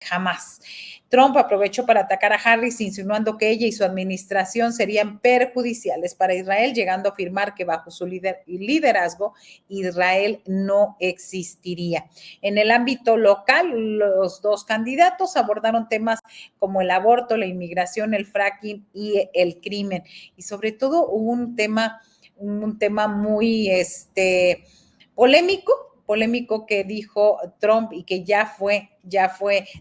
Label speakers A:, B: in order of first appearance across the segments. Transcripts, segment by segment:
A: jamás. Trump aprovechó para atacar a Harris, insinuando que ella y su administración serían perjudiciales para Israel, llegando a afirmar que bajo su liderazgo Israel no existiría. En el ámbito local, los dos candidatos abordaron temas como el aborto, la inmigración, el fracking y el crimen. Y sobre todo hubo un tema muy polémico que dijo Trump y que ya fue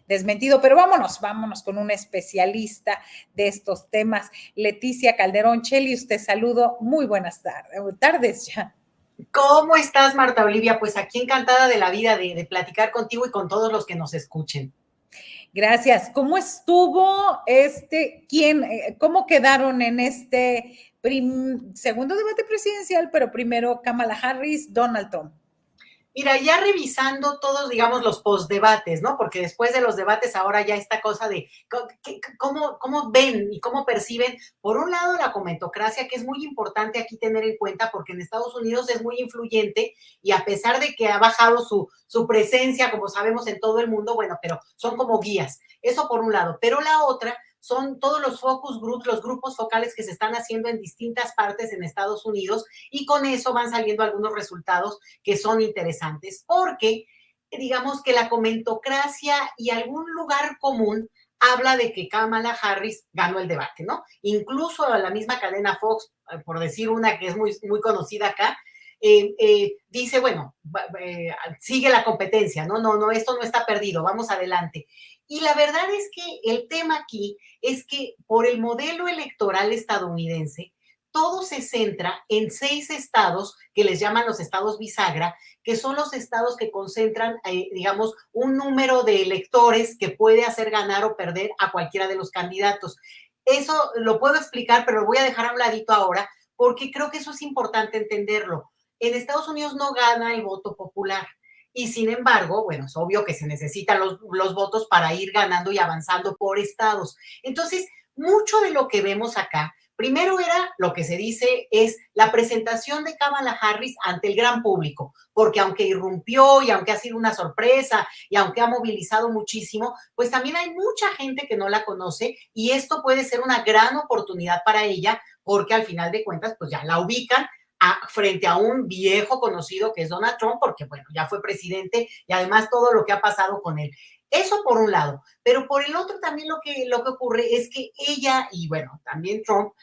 A: desmentido. Pero vámonos con una especialista de estos temas, Leticia Calderón. Chelis, te saludo. Muy buenas tardes ya.
B: ¿Cómo estás, Marta Olivia? Pues aquí encantada de la vida de platicar contigo y con todos los que nos escuchen.
A: Gracias. ¿Cómo estuvo cómo quedaron en este segundo debate presidencial, pero primero Kamala Harris, Donald Trump?
B: Mira, ya revisando todos, digamos, los postdebates, ¿no? Porque después de los debates ahora ya esta cosa de cómo ven y cómo perciben, por un lado, la comentocracia, que es muy importante aquí tener en cuenta, porque en Estados Unidos es muy influyente y a pesar de que ha bajado su presencia, como sabemos, en todo el mundo, bueno, pero son como guías. Eso por un lado. Pero la otra son todos los focus groups, los grupos focales que se están haciendo en distintas partes en Estados Unidos y con eso van saliendo algunos resultados que son interesantes porque digamos que la comentocracia y algún lugar común habla de que Kamala Harris ganó el debate, ¿no? Incluso la misma cadena Fox, por decir una que es muy, muy conocida acá, dice, bueno, sigue la competencia, no, esto no está perdido, vamos adelante. Y la verdad es que el tema aquí es que por el modelo electoral estadounidense, todo se centra en 6 estados que les llaman los estados bisagra, que son los estados que concentran, digamos, un número de electores que puede hacer ganar o perder a cualquiera de los candidatos. Eso lo puedo explicar, pero lo voy a dejar a un ladito ahora, porque creo que eso es importante entenderlo. En Estados Unidos no gana el voto popular. Y sin embargo, bueno, es obvio que se necesitan los votos para ir ganando y avanzando por estados. Entonces, mucho de lo que vemos acá, primero era lo que se dice es la presentación de Kamala Harris ante el gran público, porque aunque irrumpió y aunque ha sido una sorpresa y aunque ha movilizado muchísimo, pues también hay mucha gente que no la conoce y esto puede ser una gran oportunidad para ella porque al final de cuentas, pues ya la ubican frente a un viejo conocido que es Donald Trump, porque bueno, ya fue presidente y además todo lo que ha pasado con él. Eso por un lado, pero por el otro también lo que ocurre es que ella y bueno, también Trump,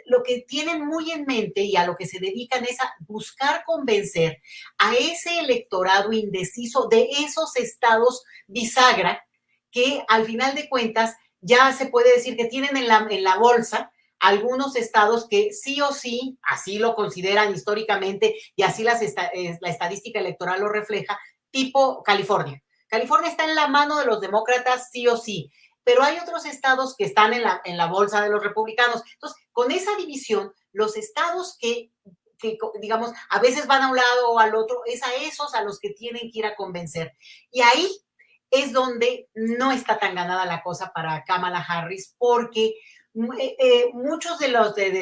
B: lo que tienen muy en mente y a lo que se dedican es a buscar convencer a ese electorado indeciso de esos estados bisagra que al final de cuentas ya se puede decir que tienen en la bolsa algunos estados que sí o sí, así lo consideran históricamente y así la estadística electoral lo refleja, tipo California. California está en la mano de los demócratas sí o sí, pero hay otros estados que están en la bolsa de los republicanos. Entonces, con esa división, los estados que digamos, a veces van a un lado o al otro, es a esos a los que tienen que ir a convencer. Y ahí es donde no está tan ganada la cosa para Kamala Harris, porque muchos de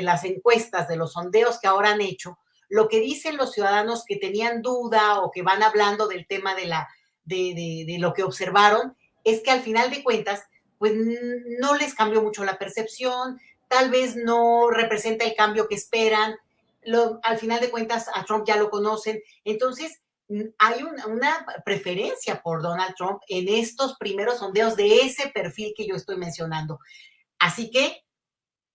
B: las encuestas, de los sondeos que ahora han hecho, lo que dicen los ciudadanos que tenían duda o que van hablando del tema de lo que observaron, es que al final de cuentas, pues no les cambió mucho la percepción, tal vez no representa el cambio que esperan, al final de cuentas a Trump ya lo conocen, entonces hay una preferencia por Donald Trump en estos primeros sondeos de ese perfil que yo estoy mencionando. Así que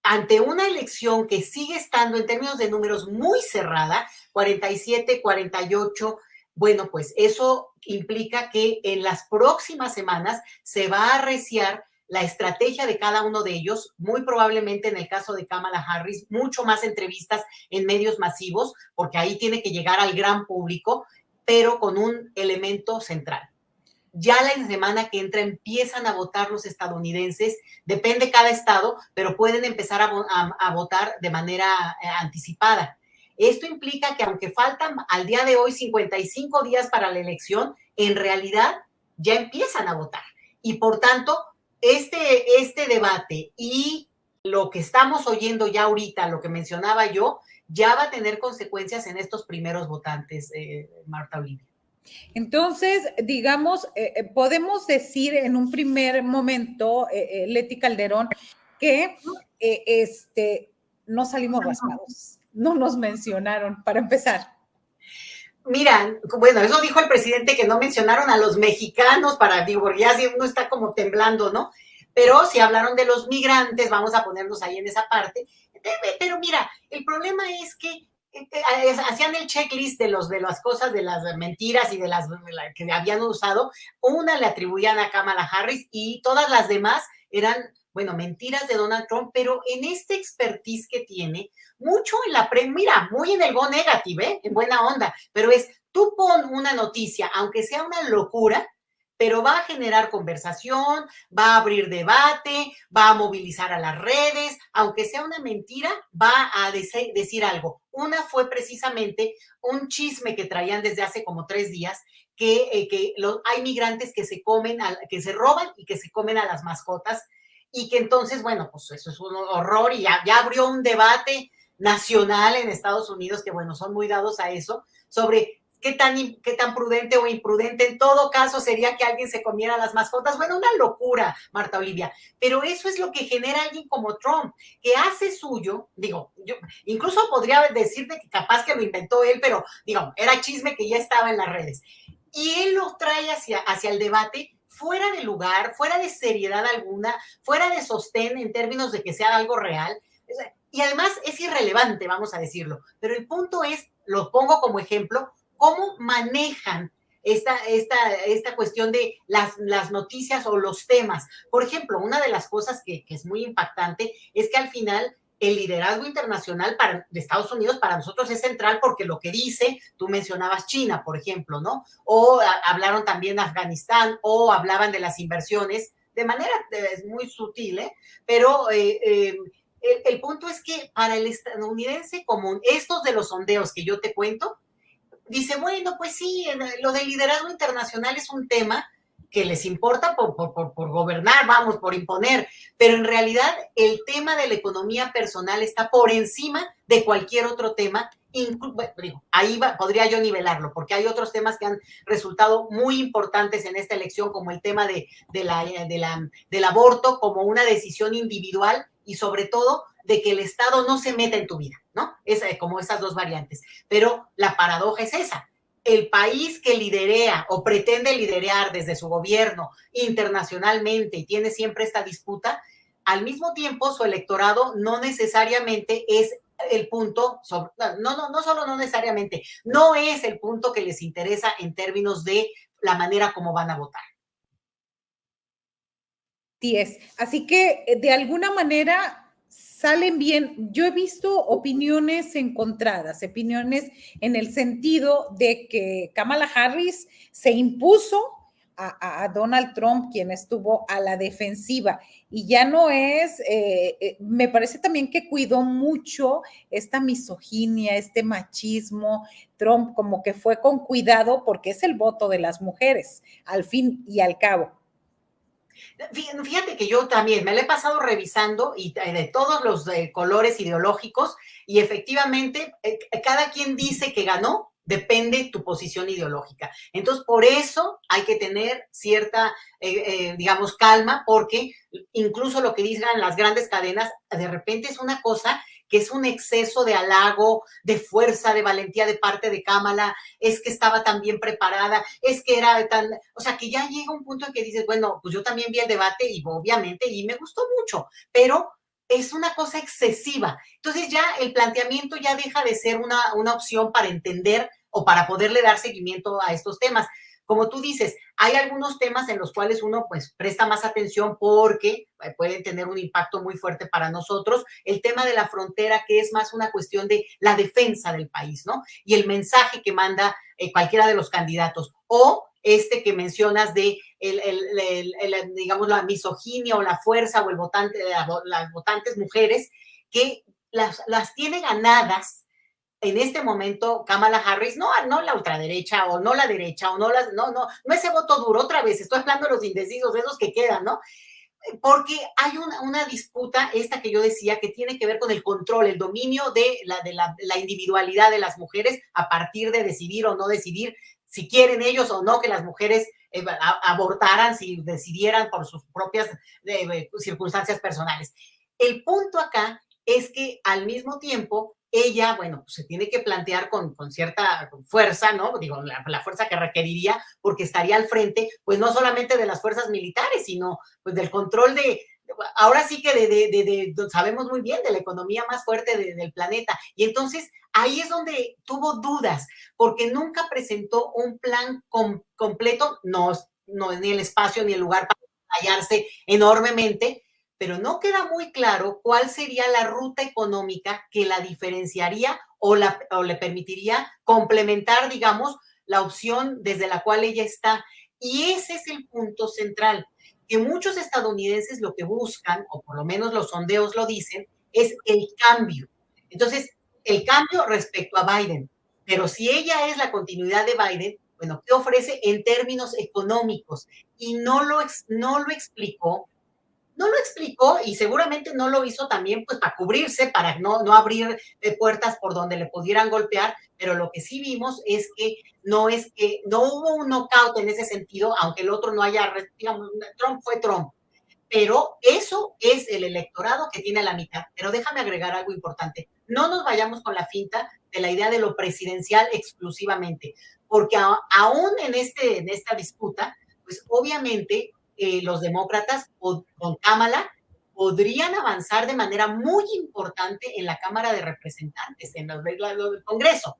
B: ante una elección que sigue estando en términos de números muy cerrada, 47, 48, bueno, pues eso implica que en las próximas semanas se va a arreciar la estrategia de cada uno de ellos, muy probablemente en el caso de Kamala Harris, mucho más entrevistas en medios masivos, porque ahí tiene que llegar al gran público, pero con un elemento central. Ya la semana que entra empiezan a votar los estadounidenses, depende cada estado, pero pueden empezar a votar de manera anticipada. Esto implica que aunque faltan al día de hoy 55 días para la elección, en realidad ya empiezan a votar. Y por tanto, este debate y lo que estamos oyendo ya ahorita, lo que mencionaba yo, ya va a tener consecuencias en estos primeros votantes, Marta Olivia.
A: Entonces, digamos, podemos decir en un primer momento, Leti Calderón, que no salimos raspados, no nos mencionaron, para empezar.
B: Mira, bueno, eso dijo el presidente, que no mencionaron a los mexicanos para, digo, porque ya uno está como temblando, ¿no? Pero si hablaron de los migrantes, vamos a ponernos ahí en esa parte. Pero mira, el problema es que hacían el checklist de las cosas, de las mentiras y de las que habían usado. Una le atribuían a Kamala Harris y todas las demás eran, bueno, mentiras de Donald Trump, pero en este expertise que tiene, mucho en la mira, muy en el go negative, en buena onda, pero es, tú pon una noticia, aunque sea una locura, pero va a generar conversación, va a abrir debate, va a movilizar a las redes, aunque sea una mentira, va a decir algo. Una fue precisamente un chisme que traían desde hace como 3 días, que hay migrantes que se comen, que se roban y que se comen a las mascotas, y que entonces, bueno, pues eso es un horror, y ya abrió un debate nacional en Estados Unidos, que bueno, son muy dados a eso, sobre qué tan prudente o imprudente en todo caso sería que alguien se comiera las mascotas. Bueno, una locura, Marta Olivia, pero eso es lo que genera alguien como Trump, que hace suyo, digo, yo incluso podría decirte que capaz que lo inventó él, pero digo, era chisme que ya estaba en las redes, y él lo trae hacia el debate fuera de lugar, fuera de seriedad alguna, fuera de sostén en términos de que sea algo real, y además es irrelevante, vamos a decirlo, pero el punto es, lo pongo como ejemplo, cómo manejan esta cuestión de las noticias o los temas. Por ejemplo, una de las cosas que es muy impactante es que al final el liderazgo internacional de Estados Unidos para nosotros es central, porque lo que dice, tú mencionabas China, por ejemplo, ¿no? O hablaron también de Afganistán, o hablaban de las inversiones, de manera muy sutil, pero el punto es que para el estadounidense común, estos de los sondeos que yo te cuento, dice, bueno, pues sí, lo del liderazgo internacional es un tema que les importa por gobernar, vamos, por imponer, pero en realidad el tema de la economía personal está por encima de cualquier otro tema. Bueno, ahí podría yo nivelarlo, porque hay otros temas que han resultado muy importantes en esta elección, como el tema del aborto como una decisión individual, y sobre todo de que el Estado no se meta en tu vida, ¿no? Como esas dos variantes. Pero la paradoja es esa. El país que liderea o pretende liderar desde su gobierno internacionalmente y tiene siempre esta disputa, al mismo tiempo su electorado no necesariamente es el punto, no solo no necesariamente, no es el punto que les interesa en términos de la manera como van a votar.
A: 10. Así que de alguna manera salen bien. Yo he visto opiniones encontradas, opiniones en el sentido de que Kamala Harris se impuso a Donald Trump, quien estuvo a la defensiva, y ya no es, me parece también que cuidó mucho esta misoginia, este machismo. Trump como que fue con cuidado, porque es el voto de las mujeres, al fin y al cabo.
B: Fíjate que yo también me lo he pasado revisando, y de todos los colores ideológicos, y efectivamente cada quien dice que ganó, depende tu posición ideológica. Entonces, por eso hay que tener cierta, digamos, calma, porque incluso lo que digan las grandes cadenas, de repente es una cosa que es un exceso de halago, de fuerza, de valentía de parte de Kamala, es que estaba tan bien preparada, es que era tan, o sea, que ya llega un punto en que dices, bueno, pues yo también vi el debate y obviamente, y me gustó mucho, pero es una cosa excesiva. Entonces ya el planteamiento ya deja de ser una opción para entender o para poderle dar seguimiento a estos temas. Como tú dices, hay algunos temas en los cuales uno pues presta más atención porque pueden tener un impacto muy fuerte para nosotros. El tema de la frontera, que es más una cuestión de la defensa del país, ¿no? Y el mensaje que manda cualquiera de los candidatos. O este que mencionas de, digamos, la misoginia o la fuerza o el votante, las votantes mujeres, que las tiene ganadas en este momento Kamala Harris, no la ultraderecha o no la derecha o no ese voto duro, otra vez, estoy hablando de los indecisos, de esos que quedan, ¿no? Porque hay una disputa, esta que yo decía, que tiene que ver con el control, el dominio de la individualidad de las mujeres a partir de decidir o no decidir si quieren ellos o no que las mujeres abortaran si decidieran por sus propias circunstancias personales. El punto acá es que al mismo tiempo ella, bueno, pues se tiene que plantear con cierta fuerza, ¿no? Digo, la fuerza que requeriría, porque estaría al frente, pues no solamente de las fuerzas militares, sino pues del control ahora sí que sabemos muy bien de la economía más fuerte del planeta. Y entonces ahí es donde tuvo dudas, porque nunca presentó un plan completo, no es ni el espacio ni el lugar para hallarse enormemente, pero no queda muy claro cuál sería la ruta económica que la diferenciaría o le permitiría complementar, digamos, la opción desde la cual ella está. Y ese es el punto central, que muchos estadounidenses lo que buscan, o por lo menos los sondeos lo dicen, es el cambio. Entonces, el cambio respecto a Biden. Pero si ella es la continuidad de Biden, bueno, ¿qué ofrece en términos económicos? Y no lo explicó y seguramente no lo hizo también pues para cubrirse, para no abrir puertas por donde le pudieran golpear, pero lo que sí vimos es que no hubo un knockout en ese sentido, aunque el otro no haya, digamos, Trump fue Trump, pero eso es el electorado que tiene a la mitad. Pero déjame agregar algo importante, no nos vayamos con la finta de la idea de lo presidencial exclusivamente, porque aún en esta disputa, pues obviamente los demócratas con Kamala podrían avanzar de manera muy importante en la Cámara de Representantes, en los del Congreso.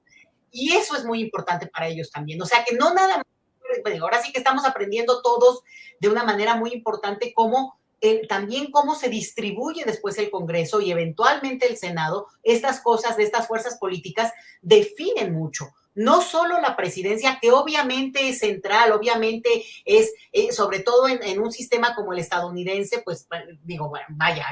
B: Y eso es muy importante para ellos también. O sea que no nada más, ahora sí que estamos aprendiendo todos de una manera muy importante también cómo se distribuye después el Congreso y eventualmente el Senado. Estas cosas de estas fuerzas políticas definen mucho. No solo la presidencia, que obviamente es central, obviamente es, sobre todo en un sistema como el estadounidense, pues digo, bueno, vaya,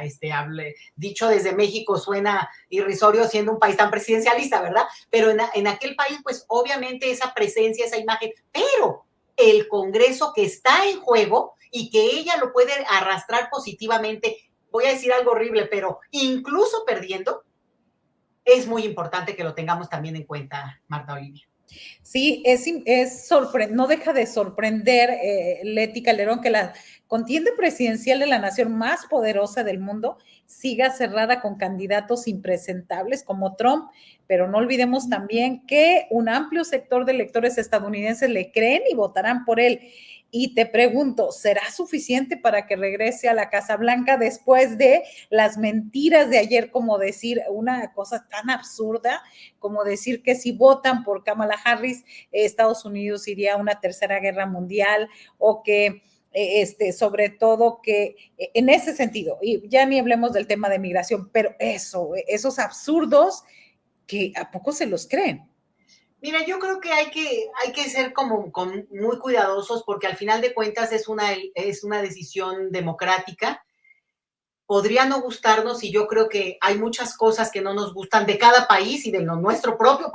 B: dicho desde México suena irrisorio siendo un país tan presidencialista, ¿verdad? Pero en aquel país, pues obviamente esa presencia, esa imagen, pero el Congreso que está en juego y que ella lo puede arrastrar positivamente, voy a decir algo horrible, pero incluso perdiendo, es muy importante que lo tengamos también en cuenta, Marta Olivia.
A: Sí, no deja de sorprender, Leti Calderón, que la contienda presidencial de la nación más poderosa del mundo siga cerrada con candidatos impresentables como Trump, pero no olvidemos también que un amplio sector de electores estadounidenses le creen y votarán por él. Y te pregunto, ¿será suficiente para que regrese a la Casa Blanca después de las mentiras de ayer, como decir una cosa tan absurda, como decir que si votan por Kamala Harris, Estados Unidos iría a una tercera guerra mundial, o que sobre todo que en ese sentido, y ya ni hablemos del tema de migración, pero esos absurdos que a poco se los creen?
B: Mira, yo creo que hay que ser como muy cuidadosos porque al final de cuentas es una decisión democrática. Podría no gustarnos y yo creo que hay muchas cosas que no nos gustan de cada país y de lo nuestro propio,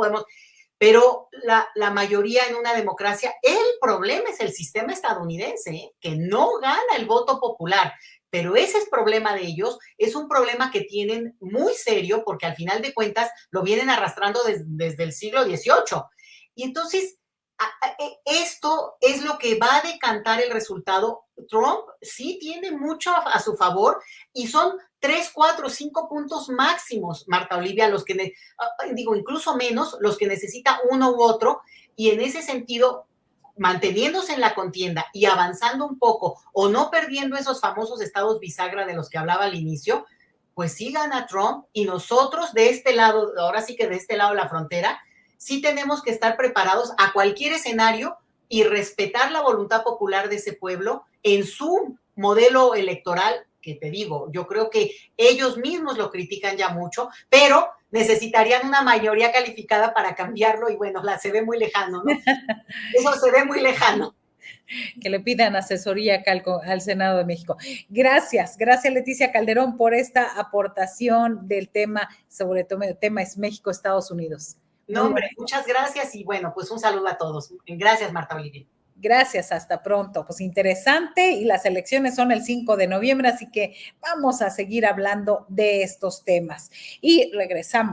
B: pero la mayoría en una democracia, el problema es el sistema estadounidense, que no gana el voto popular, pero ese es problema de ellos, es un problema que tienen muy serio porque al final de cuentas lo vienen arrastrando desde el siglo XVIII. Y entonces, esto es lo que va a decantar el resultado. Trump sí tiene mucho a su favor y son 3, 4, 5 puntos máximos, Marta Olivia, los que, digo, incluso menos, los que necesita uno u otro, y en ese sentido, manteniéndose en la contienda y avanzando un poco, o no perdiendo esos famosos estados bisagra de los que hablaba al inicio, pues sí gana Trump, y nosotros de este lado, ahora sí que de este lado de la frontera, sí tenemos que estar preparados a cualquier escenario y respetar la voluntad popular de ese pueblo en su modelo electoral, que te digo, yo creo que ellos mismos lo critican ya mucho, pero necesitarían una mayoría calificada para cambiarlo y bueno, se ve muy lejano, ¿no? Eso se ve muy lejano.
A: Que le pidan asesoría acá al Senado de México. Gracias Leticia Calderón por esta aportación del tema, sobre todo el tema es México-Estados Unidos.
B: No, hombre, muchas gracias y bueno, pues un saludo a todos. Gracias, Marta Olivia.
A: Gracias, hasta pronto. Pues interesante, y las elecciones son el 5 de noviembre, así que vamos a seguir hablando de estos temas. Y regresamos.